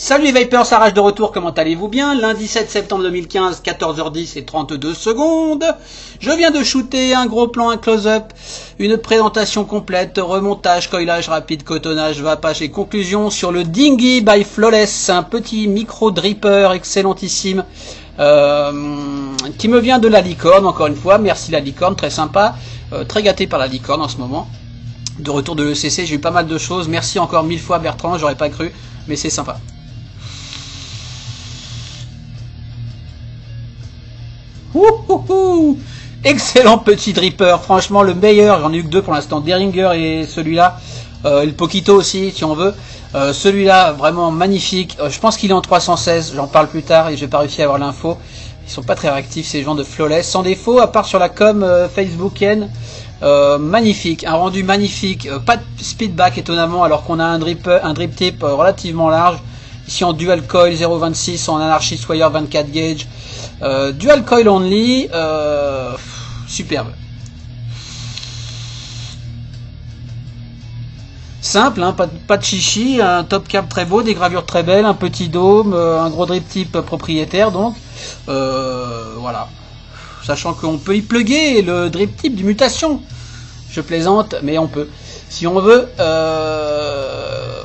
Salut les Vapers, ça rage de retour, comment allez-vous bien? Lundi 7 septembre 2015, 14h10 et 32 secondes. Je viens de shooter un gros plan, un close-up, une présentation complète, remontage, coilage rapide, cotonnage, vapage et conclusion sur le Dinghy by Flawless, un petit micro dripper excellentissime qui me vient de la licorne, encore une fois, merci la licorne, très sympa, très gâté par la licorne en ce moment. De retour de l'ECC, j'ai eu pas mal de choses, merci encore 1000 fois Bertrand, j'aurais pas cru, mais c'est sympa. Excellent petit dripper, franchement le meilleur, j'en ai eu que deux pour l'instant, Deringer et celui-là, le Poquito aussi si on veut, celui-là vraiment magnifique, je pense qu'il est en 316, j'en parle plus tard et j'ai pas réussi à avoir l'info, ils sont pas très réactifs ces gens de Flawless, sans défaut à part sur la com facebookienne, magnifique, un rendu magnifique, pas de speedback étonnamment alors qu'on a un drip tip relativement large, ici en dual coil 0.26 en anarchist wire 24 gauge, dual coil only, superbe. Simple, hein, pas de chichi, un top cap très beau, des gravures très belles, un petit dôme, un gros drip tip propriétaire donc, voilà. Sachant qu'on peut y plugger le drip tip du mutation. Je plaisante, mais on peut. Si on veut,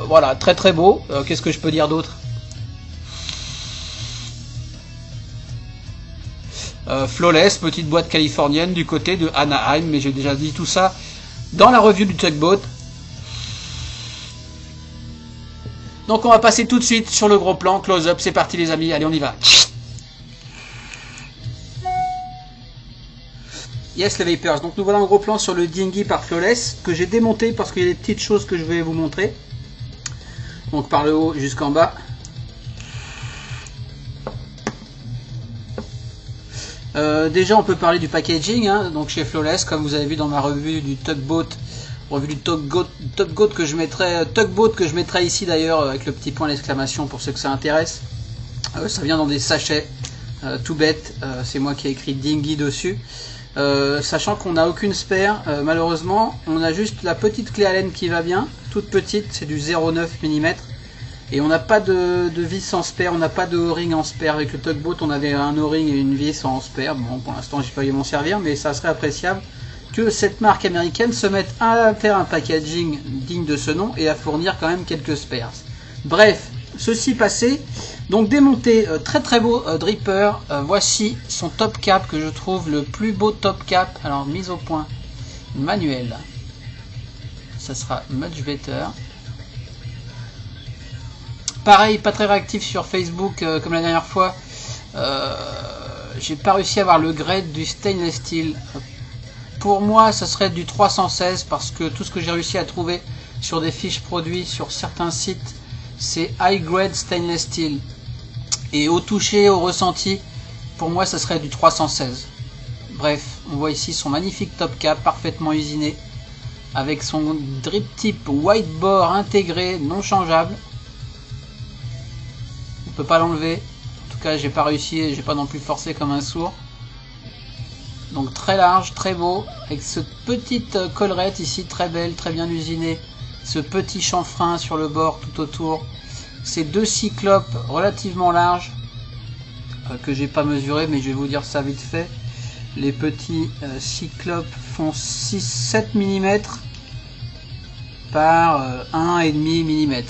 voilà, très très beau. Qu'est-ce que je peux dire d'autre? Flawless, petite boîte californienne du côté de Anaheim, mais j'ai déjà dit tout ça dans la review du Tugboat. Donc on va passer tout de suite sur le gros plan, close-up, c'est parti les amis, allez on y va. Yes les Vapers, donc nous voilà en gros plan sur le Dinghy par Flawless, que j'ai démonté parce qu'il y a des petites choses que je vais vous montrer. Donc par le haut jusqu'en bas. Déjà on peut parler du packaging, hein, donc chez Flawless, comme vous avez vu dans ma revue du Tugboat, revue du Tugboat que je mettrai ici d'ailleurs avec le petit point d'exclamation pour ceux que ça intéresse. Ça vient dans des sachets, tout bête, c'est moi qui ai écrit Dinghy dessus. Sachant qu'on n'a aucune spare, malheureusement, on a juste la petite clé Allen qui va bien, toute petite, c'est du 0,9 mm. Et on n'a pas de vis en spare, on n'a pas de O-ring en spare. Avec le Tugboat, on avait un O-ring et une vis en spare. Bon, pour l'instant, j'ai pas eu m'en servir, mais ça serait appréciable que cette marque américaine se mette à faire un packaging digne de ce nom et à fournir quand même quelques spares. Bref, ceci passé, donc démonté, très très beau dripper. Voici son top cap que je trouve le plus beau top cap. Alors, mise au point manuel, ça sera much better. Pareil, pas très réactif sur Facebook comme la dernière fois. J'ai pas réussi à avoir le grade du stainless steel. Pour moi, ça serait du 316 parce que tout ce que j'ai réussi à trouver sur des fiches produits sur certains sites, c'est high grade stainless steel. Et au toucher, au ressenti, pour moi, ça serait du 316. Bref, on voit ici son magnifique top cap parfaitement usiné avec son drip tip white bore intégré, non changeable. On peut pas l'enlever, en tout cas j'ai pas réussi et j'ai pas non plus forcé comme un sourd. Donc très large, très beau, avec cette petite collerette ici très belle, très bien usinée, ce petit chanfrein sur le bord tout autour, ces deux cyclopes relativement larges que j'ai pas mesuré mais je vais vous dire ça vite fait. Les petits cyclopes font 6-7 mm par 1,5 mm.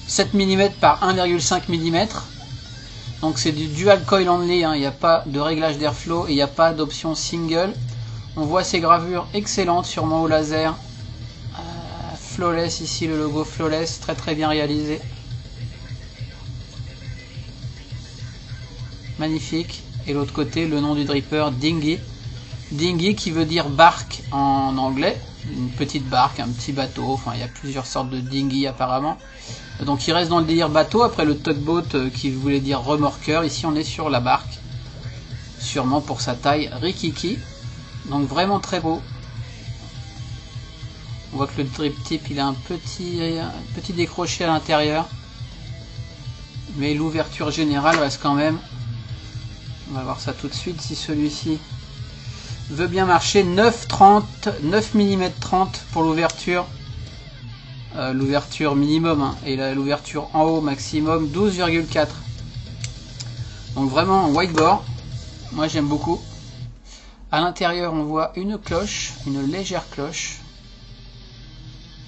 7 mm par 1,5 mm. Donc c'est du dual coil only, hein. Il n'y a pas de réglage d'airflow et il n'y a pas d'option single. On voit ces gravures excellentes sûrement au laser. Flawless ici, le logo Flawless, très très bien réalisé. Magnifique. Et l'autre côté, le nom du dripper, Dinghy. Dinghy qui veut dire barque en anglais, une petite barque, un petit bateau, enfin il y a plusieurs sortes de dinghy apparemment. Donc il reste dans le délire bateau, après le tugboat qui voulait dire remorqueur, ici on est sur la barque, sûrement pour sa taille rikiki, donc vraiment très beau. On voit que le drip tip il a un petit décroché à l'intérieur, mais l'ouverture générale reste quand même, on va voir ça tout de suite si celui-ci veut bien marcher. 9 mm 30 pour l'ouverture, l'ouverture minimum, hein, et l'ouverture en haut maximum 12,4. donc vraiment whiteboard, moi j'aime beaucoup. À l'intérieur on voit une cloche, une légère cloche,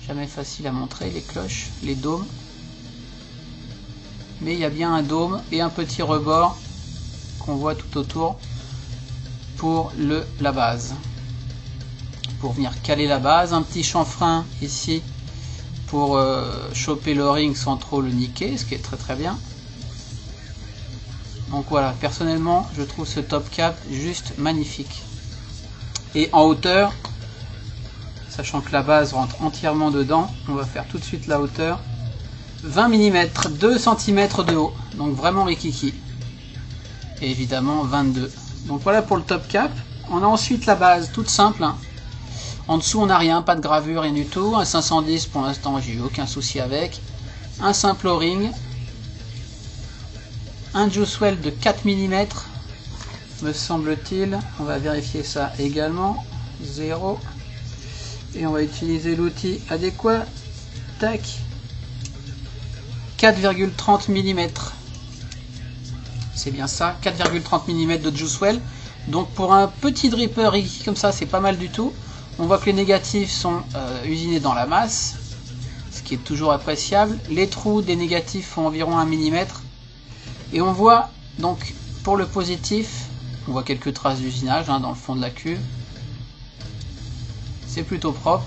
jamais facile à montrer les cloches, les dômes, mais il y a bien un dôme et un petit rebord qu'on voit tout autour pour la base, pour venir caler la base. Un petit chanfrein ici pour choper le ring sans trop le niquer, ce qui est très très bien. Donc voilà, personnellement je trouve ce top cap juste magnifique. Et en hauteur, sachant que la base rentre entièrement dedans, on va faire tout de suite la hauteur. 20 mm, 2 cm de haut, donc vraiment rikiki. Et évidemment 22. Donc voilà pour le top cap. On a ensuite la base toute simple, hein. En dessous on n'a rien, pas de gravure, rien du tout. Un 510 pour l'instant, j'ai eu aucun souci avec. Un simple O-ring. Un Juicewell de 4 mm, me semble-t-il. On va vérifier ça également. 0. Et on va utiliser l'outil adéquat. Tac. 4,30 mm. C'est bien ça, 4,30 mm de Juicewell. Donc pour un petit dripper comme ça, c'est pas mal du tout. On voit que les négatifs sont usinés dans la masse, ce qui est toujours appréciable. Les trous des négatifs font environ 1 mm. Et on voit donc pour le positif, on voit quelques traces d'usinage, hein, dans le fond de la cuve. C'est plutôt propre.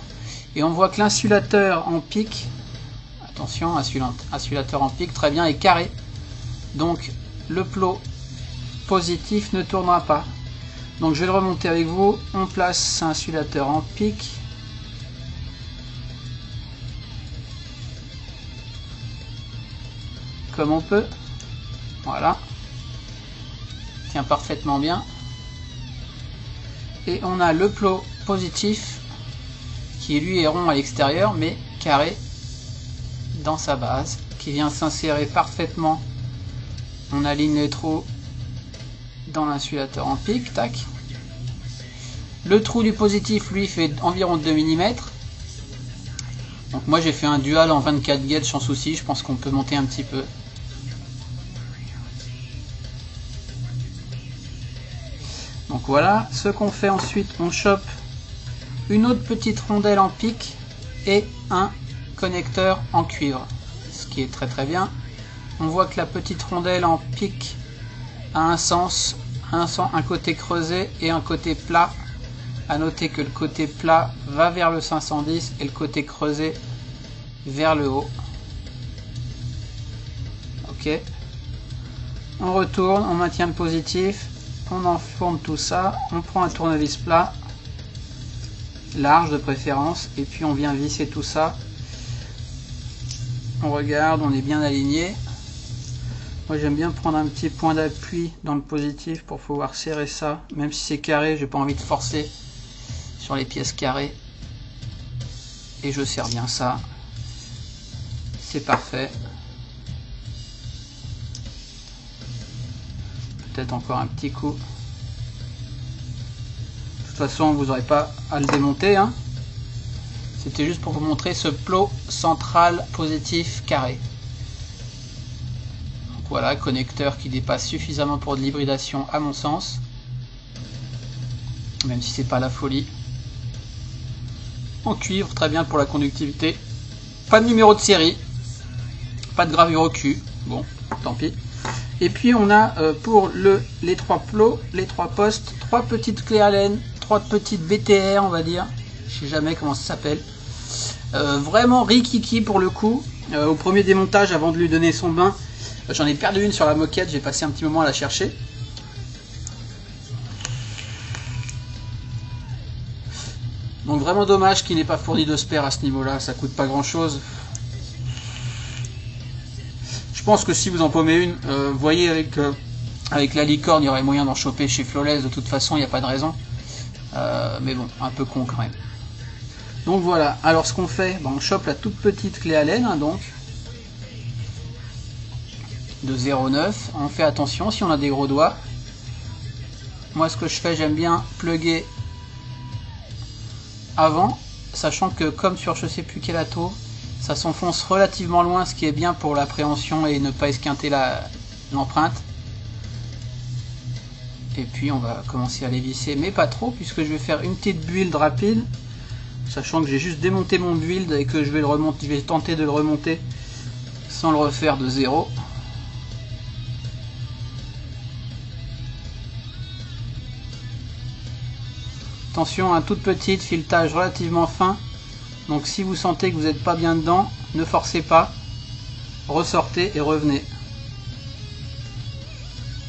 Et on voit que l'insulateur en pic, attention, insulateur en pic, très bien, est carré. Donc le plot positif ne tournera pas. Donc je vais le remonter avec vous. On place insulateur en pic. Comme on peut. Voilà. Tient parfaitement bien. Et on a le plot positif qui lui est rond à l'extérieur mais carré dans sa base, qui vient s'insérer parfaitement. On aligne les trous dans l'insulateur en pic, tac. Le trou du positif lui fait environ 2 mm. Donc moi j'ai fait un dual en 24 gauge sans souci, je pense qu'on peut monter un petit peu. Donc voilà, ce qu'on fait ensuite, on chope une autre petite rondelle en pic et un connecteur en cuivre, ce qui est très très bien. On voit que la petite rondelle en pic a un sens, un côté creusé et un côté plat. À noter que le côté plat va vers le 510 et le côté creusé vers le haut. Ok. On retourne, on maintient le positif, on enfourne tout ça, on prend un tournevis plat, large de préférence, et puis on vient visser tout ça. On regarde, on est bien aligné. Moi j'aime bien prendre un petit point d'appui dans le positif pour pouvoir serrer ça, même si c'est carré, j'ai pas envie de forcer sur les pièces carrées. Et je serre bien ça. C'est parfait. Peut-être encore un petit coup. De toute façon vous n'aurez pas à le démonter, hein. C'était juste pour vous montrer ce plot central positif carré. Donc voilà, connecteur qui dépasse suffisamment pour de l'hybridation à mon sens. Même si c'est pas la folie. En cuivre, très bien pour la conductivité. Pas de numéro de série. Pas de gravure au cul. Bon, tant pis. Et puis on a pour les trois plots, les trois postes, 3 petites clés Allen, 3 petites BTR on va dire. Je sais jamais comment ça s'appelle. Vraiment rikiki pour le coup. Au premier démontage, avant de lui donner son bain, j'en ai perdu une sur la moquette, j'ai passé un petit moment à la chercher. Donc vraiment dommage qu'il n'ait pas fourni de spare à ce niveau-là, ça coûte pas grand-chose. Je pense que si vous en paumez une, vous voyez avec la licorne, il y aurait moyen d'en choper chez Flawless, de toute façon, il n'y a pas de raison. Mais bon, un peu con quand même. Donc voilà, alors ce qu'on fait, ben, on chope la toute petite clé Allen, hein, donc, de 0,9. On fait attention si on a des gros doigts. Moi ce que je fais, j'aime bien plugger avant, sachant que comme sur je sais plus quel atto, ça s'enfonce relativement loin, ce qui est bien pour l'appréhension et ne pas esquinter l'empreinte. Et puis on va commencer à les visser, mais pas trop, puisque je vais faire une petite build rapide, sachant que j'ai juste démonté mon build et que je vais le remonter, je vais tenter de le remonter sans le refaire de zéro. Attention, un toute petite, filetage relativement fin. Donc si vous sentez que vous n'êtes pas bien dedans, ne forcez pas, ressortez et revenez.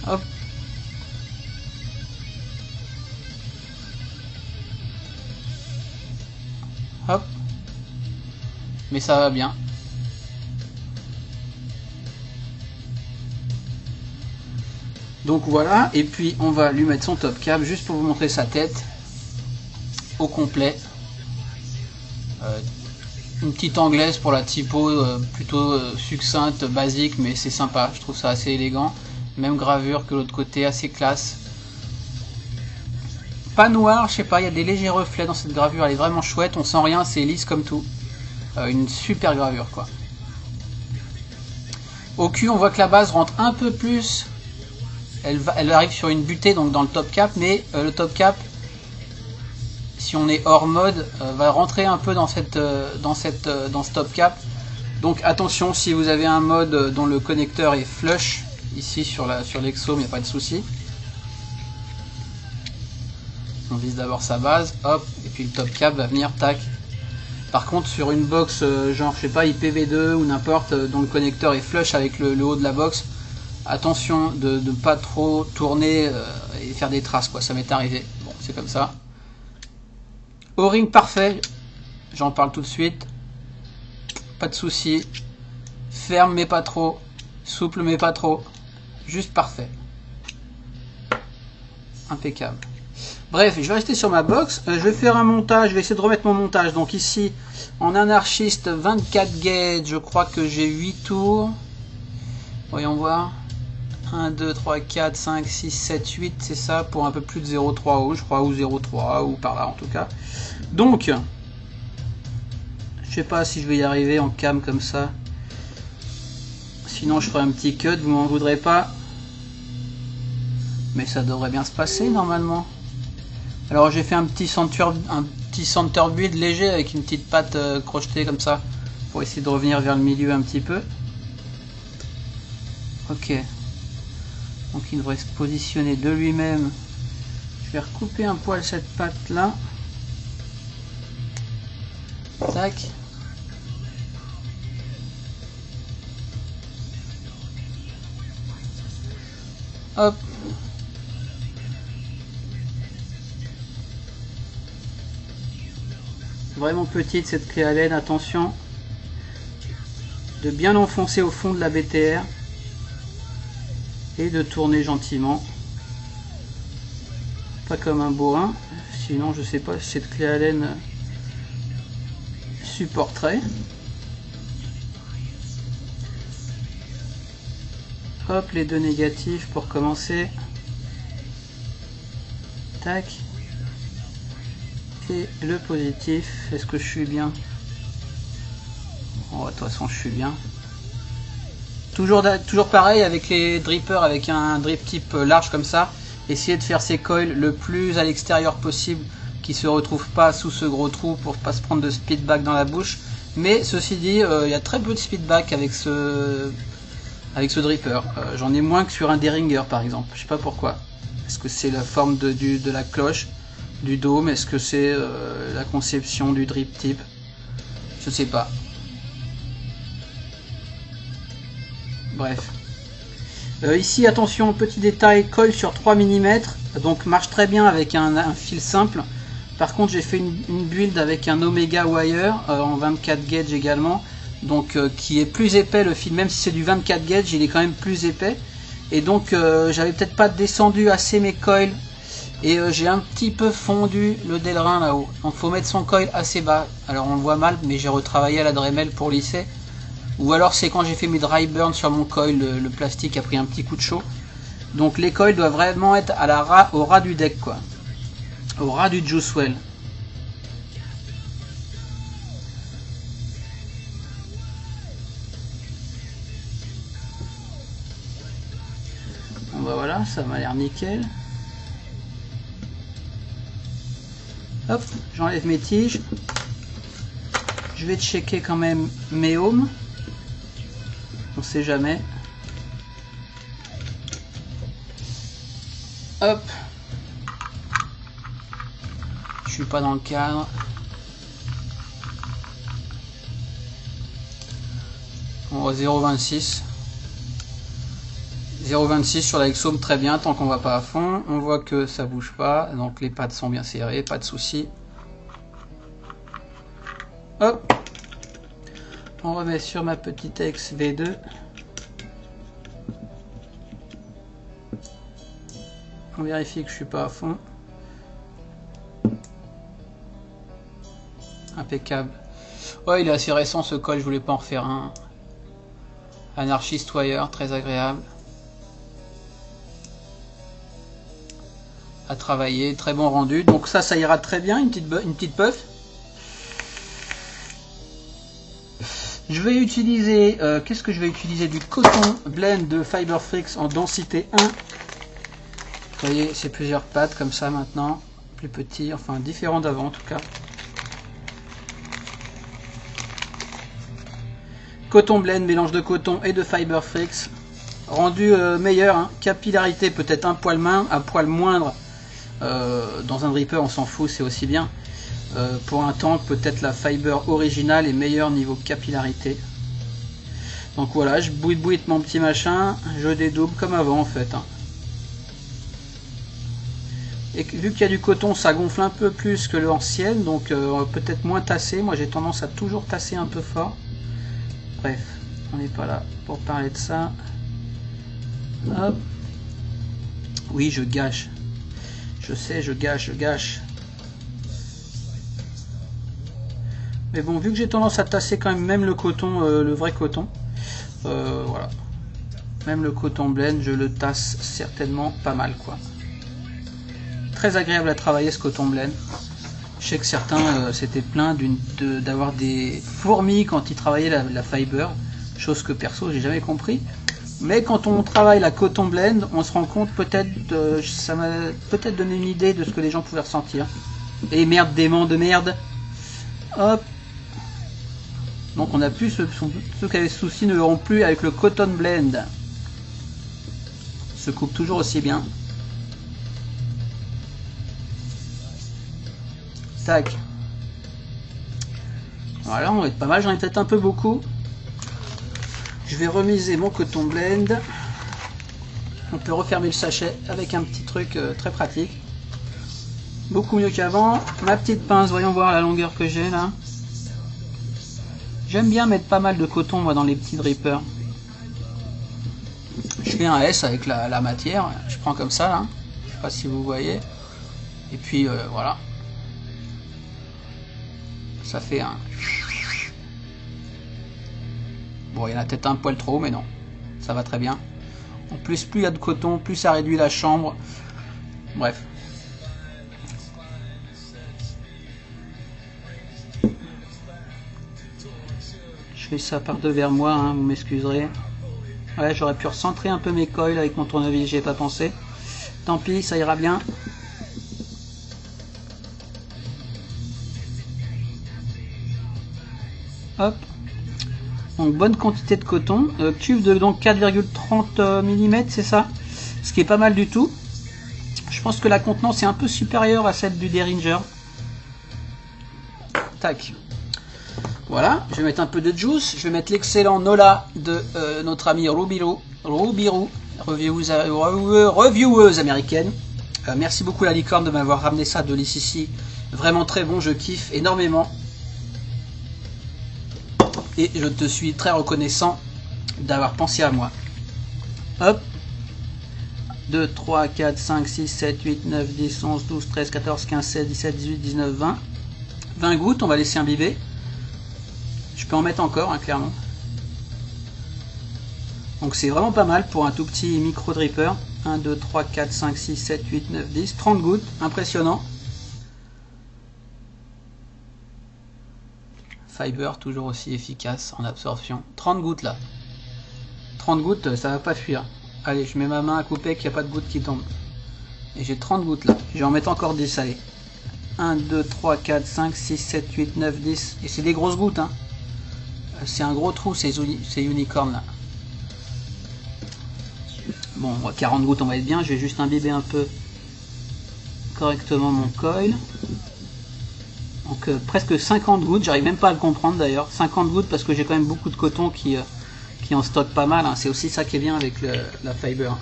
Hop. Hop. Mais ça va bien. Donc voilà, et puis on va lui mettre son top cap juste pour vous montrer sa tête au complet. Une petite anglaise pour la typo, plutôt succincte, basique, mais c'est sympa, je trouve ça assez élégant. Même gravure que l'autre côté, assez classe. Pas noir, je sais pas, il y a des légers reflets dans cette gravure, elle est vraiment chouette, on sent rien, c'est lisse comme tout. Une super gravure quoi. Au cul, on voit que la base rentre un peu plus, elle arrive sur une butée, donc dans le top cap, mais le top cap, si on est hors mode, va rentrer un peu dans ce top cap. Donc attention, si vous avez un mode dont le connecteur est flush, ici sur l'Exo, il n'y a pas de souci. On vise d'abord sa base, hop, et puis le top cap va venir, tac. Par contre, sur une box, genre, je sais pas, IPv2 ou n'importe, dont le connecteur est flush avec le haut de la box, attention de ne pas trop tourner et faire des traces, quoi. Ça m'est arrivé. Bon, c'est comme ça. O-ring parfait, j'en parle tout de suite, pas de souci, ferme mais pas trop, souple mais pas trop, juste parfait, impeccable. Bref, je vais rester sur ma box, je vais faire un montage, je vais essayer de remettre mon montage. Donc ici, en anarchiste 24 gauge, je crois que j'ai 8 tours, voyons voir, 1, 2, 3, 4, 5, 6, 7, 8, c'est ça, pour un peu plus de 0,3 haut, je crois, ou 0,3, ou par là en tout cas. Donc, je sais pas si je vais y arriver en cam comme ça. Sinon, je ferai un petit cut, vous m'en voudrez pas. Mais ça devrait bien se passer normalement. Alors, j'ai fait un petit center build léger avec une petite patte crochetée comme ça, pour essayer de revenir vers le milieu un petit peu. Ok. Donc il devrait se positionner de lui-même. Je vais recouper un poil cette patte là. Tac. Hop. Vraiment petite cette clé Allen, attention. De bien l'enfoncer au fond de la BTR. Et de tourner gentiment, pas comme un bourrin, sinon je sais pas si cette clé Allen supporterait. Hop, les deux négatifs pour commencer, tac, et le positif. Est-ce que je suis bien? Oh, de toute façon je suis bien. Toujours pareil avec les drippers, avec un drip type large comme ça, essayez de faire ces coils le plus à l'extérieur possible, qui se retrouvent pas sous ce gros trou pour pas se prendre de speedback dans la bouche. Mais ceci dit, il y a très peu de speedback avec ce dripper. J'en ai moins que sur un Derringer par exemple, je sais pas pourquoi. Est-ce que c'est la forme de la cloche, du dôme, est-ce que c'est la conception du drip type, je sais pas. Bref. Ici, attention, petit détail, colle sur 3 mm, donc marche très bien avec un fil simple. Par contre j'ai fait une build avec un Omega Wire en 24 gauge également, donc qui est plus épais le fil, même si c'est du 24 gauge, il est quand même plus épais. Et donc j'avais peut-être pas descendu assez mes coils, et j'ai un petit peu fondu le Delrin là-haut. Donc faut mettre son coil assez bas. Alors on le voit mal, mais j'ai retravaillé à la Dremel pour lisser. Ou alors c'est quand j'ai fait mes dry burn sur mon coil, le plastique a pris un petit coup de chaud. Donc les coils doivent vraiment être à au ras du deck, quoi. Au ras du juice well. Bon bah voilà, ça m'a l'air nickel. Hop, j'enlève mes tiges. Je vais checker quand même mes ohms. On sait jamais. Hop. Je suis pas dans le cadre. On va 0,26. 0,26 sur la Exome, très bien, tant qu'on va pas à fond. On voit que ça bouge pas, donc les pattes sont bien serrées, pas de souci. Hop. On remet sur ma petite XV2. On vérifie que je suis pas à fond. Impeccable. Ouais, il est assez récent ce col, je voulais pas en refaire un. Anarchist Wire, très agréable à travailler, très bon rendu. Donc ça ira très bien, une petite puff. Je vais utiliser, qu'est-ce que je vais utiliser? Du coton blend de Fiberfrix en densité 1. Vous voyez, c'est plusieurs pattes comme ça maintenant, plus petit, enfin différent d'avant en tout cas. Coton blend, mélange de coton et de Fiberfrix. Rendu meilleur, hein. Capillarité peut-être un poil moindre. Dans un dripper on s'en fout, c'est aussi bien. Pour un tank peut-être la fiber originale est meilleure niveau capillarité. Donc voilà, je bouite mon petit machin, je dédouble comme avant en fait, hein. Et vu qu'il y a du coton, ça gonfle un peu plus que l'ancienne, donc peut-être moins tassé. Moi j'ai tendance à toujours tasser un peu fort. Bref, on n'est pas là pour parler de ça. Hop. Oui, je gâche. Je sais, je gâche. Mais bon, vu que j'ai tendance à tasser quand même le coton, le vrai coton, voilà. Même le coton blend, je le tasse certainement pas mal, quoi. Très agréable à travailler ce coton blend. Je sais que certains s'étaient plaints d'avoir des fourmis quand ils travaillaient la fiber, chose que perso j'ai jamais compris. Mais quand on travaille la coton blend, on se rend compte peut-être, ça m'a peut-être donné une idée de ce que les gens pouvaient ressentir. Et merde, démon de merde. Hop. Donc on a plus ceux qui avaient ce souci ne l'auront plus avec le coton blend. Se coupe toujours aussi bien. Tac. Voilà, on va être pas mal, j'en ai peut-être un peu beaucoup. Je vais remiser mon coton blend. On peut refermer le sachet avec un petit truc très pratique. Beaucoup mieux qu'avant. Ma petite pince, voyons voir la longueur que j'ai là. J'aime bien mettre pas mal de coton moi dans les petits drippers. Je fais un S avec la matière. Je prends comme ça là. Je sais pas si vous voyez. Et puis voilà. Ça fait un... Bon, il y en a peut-être un poil trop, mais non. Ça va très bien. En plus, plus il y a de coton, plus ça réduit la chambre. Bref. Je fais ça par devers moi, hein, vous m'excuserez. Ouais, j'aurais pu recentrer un peu mes coils avec mon tournevis, j'y ai pas pensé. Tant pis, ça ira bien. Hop. Donc bonne quantité de coton, cuve de donc 4,30 mm, c'est ça, ce qui est pas mal du tout. Je pense que la contenance est un peu supérieure à celle du Derringer. Tac. Voilà, je vais mettre un peu de juice, je vais mettre l'excellent Nola de notre ami Rubiru, revieweuse américaine. Merci beaucoup la licorne de m'avoir ramené ça de l'ICC Vraiment très bon, je kiffe énormément. Et je te suis très reconnaissant d'avoir pensé à moi. Hop. 2, 3, 4, 5, 6, 7, 8, 9, 10, 11, 12, 13, 14, 15, 16, 17, 18, 19, 20. 20 gouttes, on va laisser imbiber. Je peux en mettre encore, hein, clairement. Donc c'est vraiment pas mal pour un tout petit micro dripper. 1, 2, 3, 4, 5, 6, 7, 8, 9, 10. 30 gouttes, impressionnant. Fiber, toujours aussi efficace en absorption. 30 gouttes là. 30 gouttes, ça va pas fuir. Allez, je mets ma main à couper qu'il n'y a pas de gouttes qui tombent. Et j'ai 30 gouttes là. Je vais en mettre encore 10, allez. 1, 2, 3, 4, 5, 6, 7, 8, 9, 10. Et c'est des grosses gouttes, hein. C'est un gros trou, ces unicorns là. Bon, 40 gouttes, on va être bien. Je vais juste imbiber un peu correctement mon coil. Donc presque 50 gouttes, j'arrive même pas à le comprendre d'ailleurs. 50 gouttes parce que j'ai quand même beaucoup de coton qui en stocke pas mal. Hein. C'est aussi ça qui est bien avec la fiber.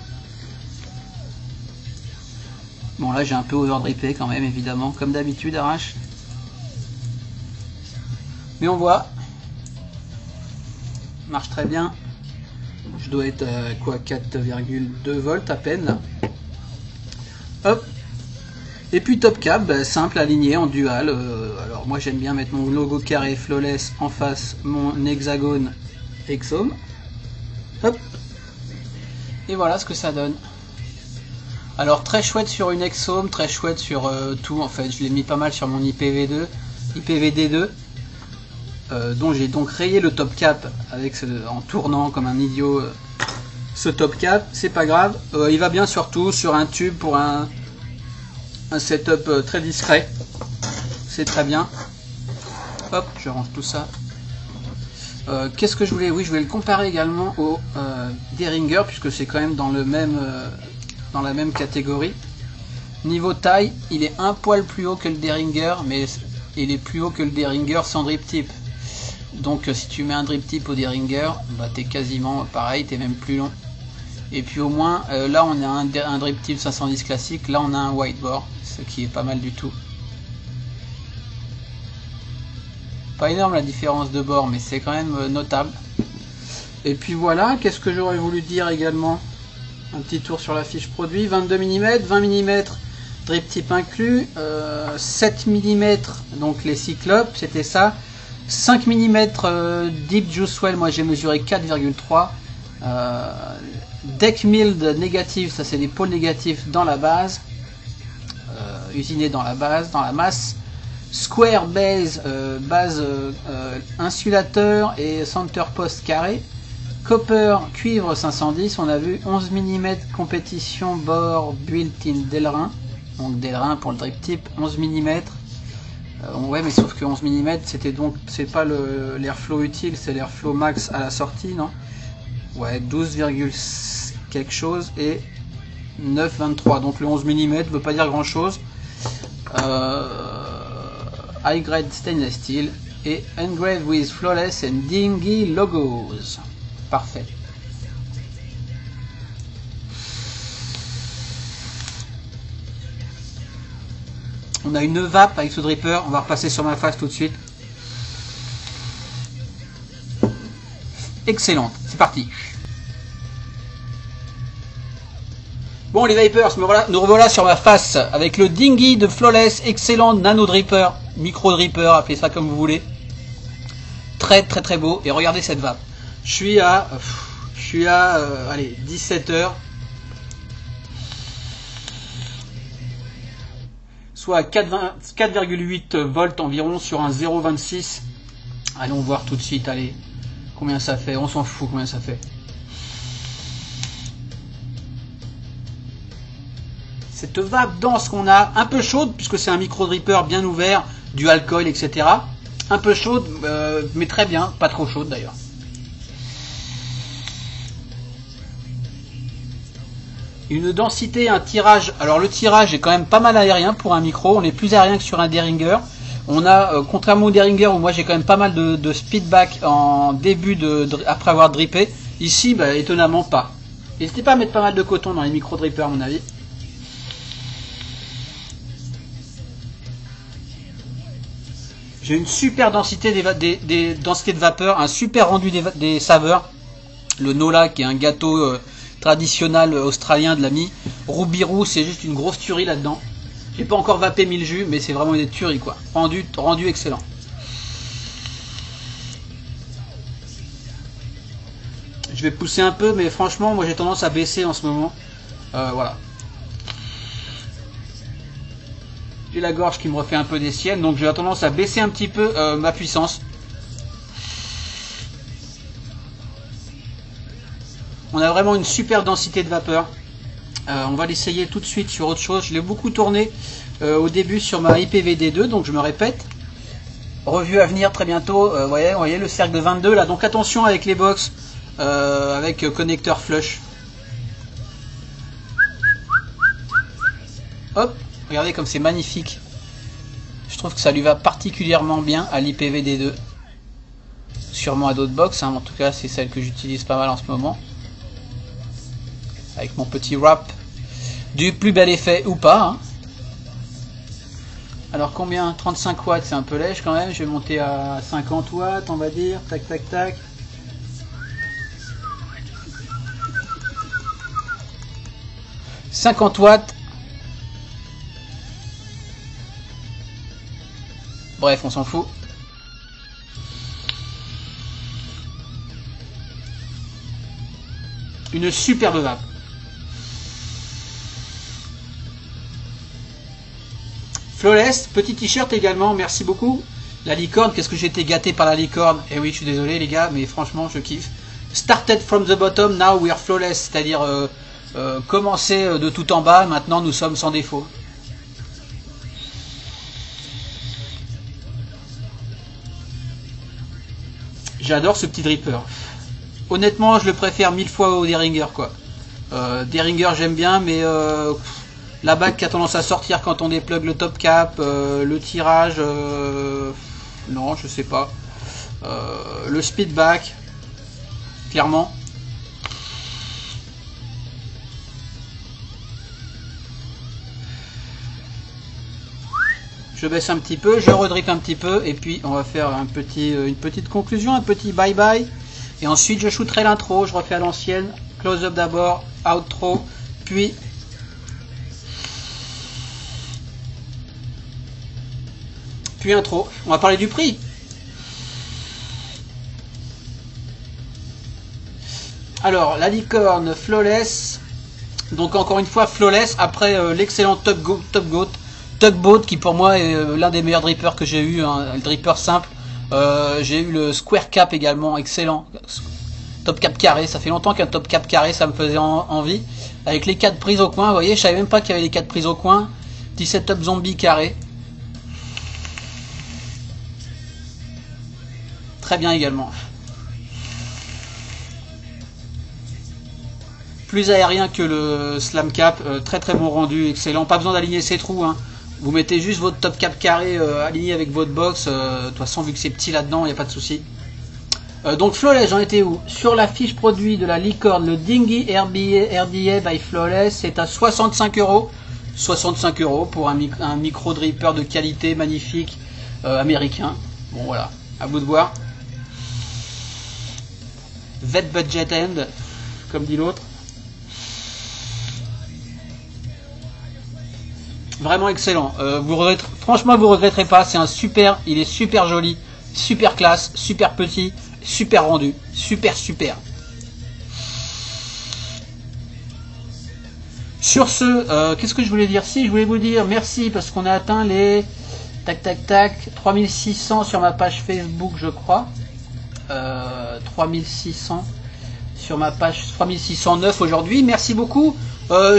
Bon là j'ai un peu overdrippé quand même évidemment, comme d'habitude arrache. Mais on voit. Marche très bien. Je dois être à quoi, 4,2 volts à peine là. Hop. Et puis top cap, bah, simple, aligné en dual. Alors moi j'aime bien mettre mon logo carré Flawless en face, mon hexagone Exome. Hop. Et voilà ce que ça donne. Alors très chouette sur une Exome, très chouette sur tout en fait. Je l'ai mis pas mal sur mon IPVD2. Dont j'ai donc rayé le top cap avec en tournant comme un idiot ce top cap. C'est pas grave. Il va bien surtout sur un tube pour un setup très discret, c'est très bien. Hop, je range tout ça. Qu'est-ce que je voulais? Oui, je voulais le comparer également au Derringer, puisque c'est quand même dans la même catégorie. Niveau taille, il est un poil plus haut que le Derringer, mais il est plus haut que le Derringer sans drip tip. Donc si tu mets un drip tip au Derringer, bah, t'es quasiment pareil, t'es même plus long. Et puis au moins, là on a un drip tip 510 classique, là on a un white bore, ce qui est pas mal du tout. Pas énorme la différence de bord, mais c'est quand même notable. Et puis voilà, qu'est-ce que j'aurais voulu dire également? Un petit tour sur la fiche produit, 22 mm, 20 mm drip tip inclus, 7 mm donc les cyclopes, c'était ça. 5 mm deep juice well, moi j'ai mesuré 4,3. Deck milled négatif, ça c'est des pôles négatifs dans la base, usinés dans la base, dans la masse. Square base, insulateur et center post carré. Copper cuivre 510, on a vu 11 mm compétition bord built-in Delrin, donc Delrin pour le drip tip, 11 mm. Ouais, mais sauf que 11 mm c'était donc, c'est pas l'airflow utile, c'est l'airflow max à la sortie, non? Ouais, 12, quelque chose et 9,23. Donc le 11 mm ne veut pas dire grand chose. High grade stainless steel et engraved with flawless and dingy logos. Parfait. On a une vape avec ce dripper. On va repasser sur ma face tout de suite. Excellente. C'est parti. Bon les Vapers, nous revoilà sur ma face avec le Dingy de Flawless, excellent nano dripper, micro dripper, appelez ça comme vous voulez. Très très très beau. Et regardez cette vape. Je suis à allez, 17 heures. Soit à 4,8 volts environ sur un 0,26. Allons voir tout de suite, allez. Combien ça fait? On s'en fout combien ça fait. Cette vape dense qu'on a, un peu chaude, puisque c'est un micro dripper bien ouvert, du alcool, etc. Un peu chaude, mais très bien, pas trop chaude d'ailleurs. Une densité, un tirage, alors le tirage est quand même pas mal aérien pour un micro, on est plus aérien que sur un Derringer. On a, contrairement au Derringer où moi j'ai quand même pas mal de speedback en début après avoir drippé, ici bah, étonnamment pas. N'hésitez pas à mettre pas mal de coton dans les micro drippers à mon avis. J'ai une super densité des densités de vapeur, un super rendu des saveurs. Le Nola qui est un gâteau traditionnel australien de l'ami. Rubiru, c'est juste une grosse tuerie là-dedans. J'ai pas encore vapé 1000 jus, mais c'est vraiment des tueries quoi. Rendu excellent. Je vais pousser un peu, mais franchement, moi j'ai tendance à baisser en ce moment. Voilà. J'ai la gorge qui me refait un peu des siennes, donc j'ai tendance à baisser un petit peu ma puissance. On a vraiment une super densité de vapeur. On va l'essayer tout de suite sur autre chose. Je l'ai beaucoup tourné au début sur ma IPVD2, donc je me répète. Revue à venir très bientôt. Vous voyez le cercle de 22 là, donc attention avec les box. Avec connecteur flush. Hop, regardez comme c'est magnifique. Je trouve que ça lui va particulièrement bien à l'IPVD2. Sûrement à d'autres box, hein, en tout cas c'est celle que j'utilise pas mal en ce moment. Avec mon petit wrap du plus bel effet ou pas. Hein. Alors combien? 35 watts, c'est un peu lèche quand même. Je vais monter à 50 watts, on va dire. Tac, tac, tac. « 50 watts. Bref, on s'en fout. Une superbe vape. Flawless, petit t-shirt également, merci beaucoup. La licorne, qu'est-ce que j'ai été gâté par la licorne? Eh oui, je suis désolé les gars, mais franchement, je kiffe. Started from the bottom, now we are flawless, c'est-à-dire commencer de tout en bas, maintenant nous sommes sans défaut. J'adore ce petit dripper. Honnêtement, je le préfère 1000 fois au Derringer quoi. Derringer j'aime bien, mais la bague qui a tendance à sortir quand on déplugue le top cap, le tirage, non, je sais pas. Le speedback, clairement. Je baisse un petit peu, je redrippe un petit peu, et puis on va faire une petite conclusion, un petit bye bye. Et ensuite je shooterai l'intro, je refais à l'ancienne, close up d'abord, outro, puis intro. On va parler du prix. Alors la licorne Flawless, donc encore une fois Flawless après l'excellent Tugboat qui pour moi est l'un des meilleurs drippers que j'ai eu, hein, le dripper simple. J'ai eu le Square Cap également, excellent. Top cap carré, ça fait longtemps qu'un top cap carré ça me faisait envie. Avec les 4 prises au coin, vous voyez, je savais même pas qu'il y avait les 4 prises au coin. Petit setup zombie carré. Très bien également. Plus aérien que le Slam Cap, très très bon rendu, excellent. Pas besoin d'aligner ses trous, hein. Vous mettez juste votre top cap carré aligné avec votre box. De toute façon, vu que c'est petit là-dedans, il n'y a pas de souci. Donc Flawless, j'en étais où? Sur la fiche produit de la licorne, le Dingy RDA by Flawless, c'est à 65 €. 65 € pour un micro dripper de qualité magnifique américain. Bon voilà, à vous de voir. Vet budget end, comme dit l'autre. Vraiment excellent. Franchement, vous regretterez pas. C'est un super. Il est super joli, super classe, super petit, super rendu, super. Sur ce, qu'est-ce que je voulais dire? Si, je voulais vous dire merci parce qu'on a atteint les 3600 sur ma page Facebook, je crois. 3600 sur ma page, 3609 aujourd'hui. Merci beaucoup.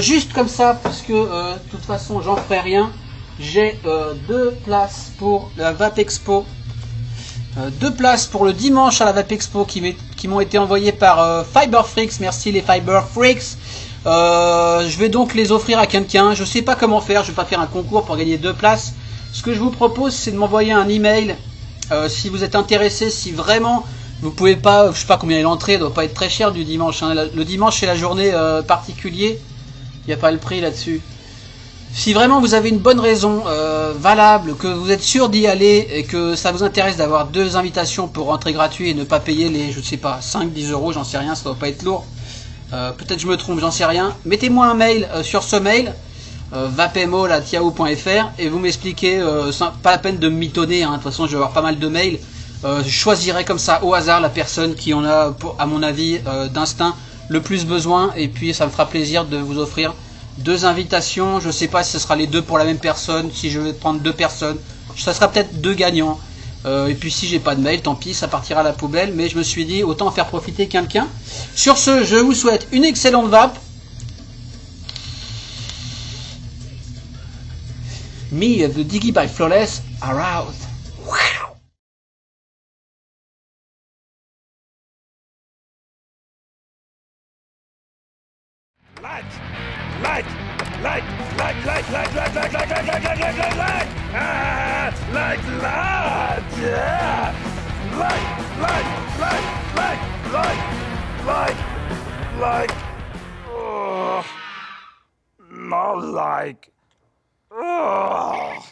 Juste comme ça, parce que de toute façon j'en ferai rien. J'ai 2 places pour la Vape Expo. 2 places pour le dimanche à la Vape Expo qui m'ont été envoyées par Fiber Freaks. Merci les Fiber Freaks. Je vais donc les offrir à quelqu'un. Je sais pas comment faire. Je vais pas faire un concours pour gagner 2 places. Ce que je vous propose, c'est de m'envoyer un email si vous êtes intéressé. Si vraiment vous pouvez pas, je sais pas combien est l'entrée, doit pas être très cher du dimanche. Hein. Le dimanche c'est la journée particulier. Il n'y a pas le prix là-dessus. Si vraiment vous avez une bonne raison valable, que vous êtes sûr d'y aller et que ça vous intéresse d'avoir 2 invitations pour rentrer gratuit et ne pas payer les, je sais pas, 5-10 euros, j'en sais rien, ça doit pas être lourd. Peut-être je me trompe, j'en sais rien. Mettez-moi un mail sur ce mail, vapemol@yahoo.fr, et vous m'expliquez, pas la peine de me mitonner, hein, de toute façon je vais avoir pas mal de mails. Je choisirai comme ça au hasard la personne qui en a, à mon avis, d'instinct le plus besoin, et puis ça me fera plaisir de vous offrir 2 invitations. Je sais pas si ce sera les 2 pour la même personne, si je vais prendre 2 personnes, ça sera peut-être 2 gagnants. Et puis si j'ai pas de mail, tant pis, ça partira à la poubelle, mais je me suis dit autant en faire profiter quelqu'un. Sur ce, je vous souhaite une excellente vape. Me, the Diggy by Flawless, are out. Light, light, light, light, light, light, light, light, light, light, light, light, light, light, light, ah, light, light, yeah, light, light, light, light, light, light, light, oh, not like, oh.